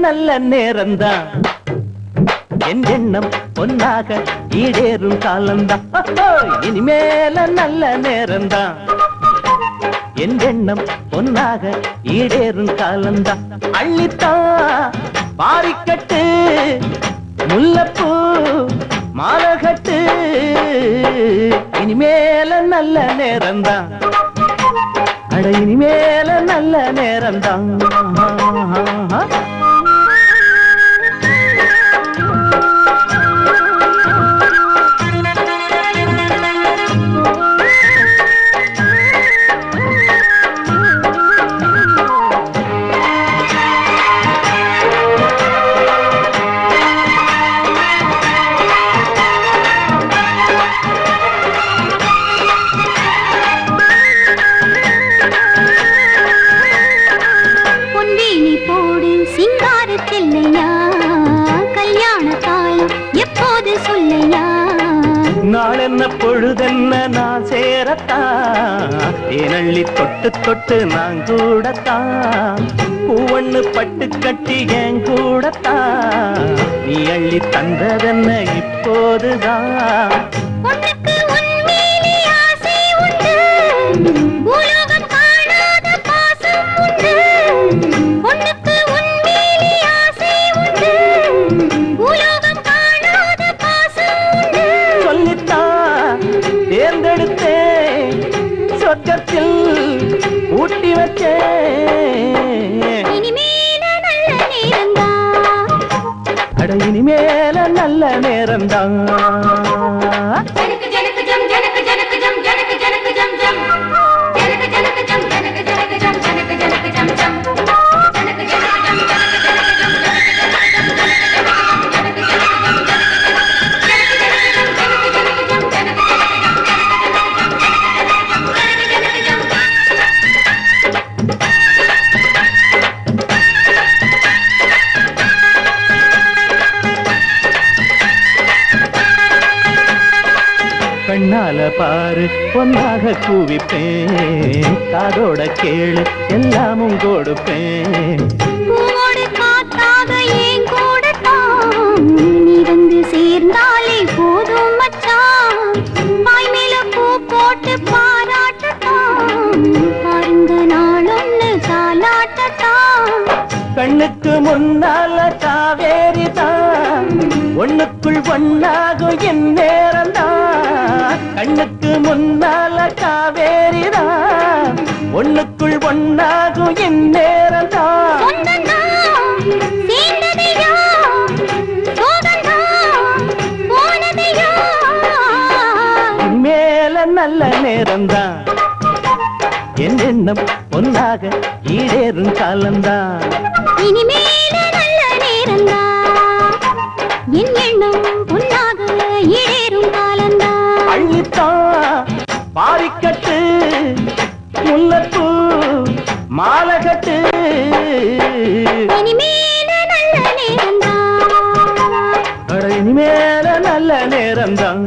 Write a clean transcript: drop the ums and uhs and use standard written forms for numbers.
நல்ல நேரம்தான் என் எண்ணம் பொன்னாக ஈடேறும் காலம்தான் இனிமேல நல்ல நேரம்தான் என் எண்ணம் பொன்னாக ஈடேறும் காலம்தான் அள்ளித்தான் பாரிக்கட்டு முல்லப்பூ மாலகட்டு இனிமேல நல்ல நேரம்தான் அட இனிமேல நல்ல நேரம்தான் நாளென்ன பொழுதென்ன நான் சேரத்தான் ஏனள்ளி தொட்டு தொட்டு நான் கூடத்தான் பூவண்ணு பட்டு கட்டி என் கூடத்தான் நீ அள்ளி தந்ததென்ன இப்போதுதான் சொர்க்கத்தில் ஊட்டி வச்சேன் அட இனிமேல நல்ல நேரம்தான் கண்ணால பாரு பொன்னாக கூவிப்பேன் காதோட கேளு எல்லாமும் கொடுப்பேன் காத்தாக ஏன் கூடத்தான் நீ வந்து சேர்ந்தாலே போதும் மச்சான் பாய் மேல பூ போட்டு பாராட்டத்தான் பாருங்க நாளொன்னு தாலாட்டத்தான் கண்ணுக்கு முன்னால காவேரி தான் ஒண்ணுக்குள் ஒன்னாகும் என் நேரம்தான் கண்ணுக்கு முன்னால காவேரிதான் ஒண்ணுக்குள் ஒன்னாகும் என் நேரம்தான் மேல நல்ல நேரம்தான் என் எண்ணம் பொன்னாக ஈடேறும் காலம்தான் இனிமேல நல்ல நேரம்தான் என் எண்ணம் பொன்னாக ஈடேறும் காலம்தான் அள்ளித்தான் பாரிக்கட்டு முல்லப்பூ மாலகட்டு இனிமேல நல்ல நேரம்தான் இனிமேல நல்ல நேரம்தான்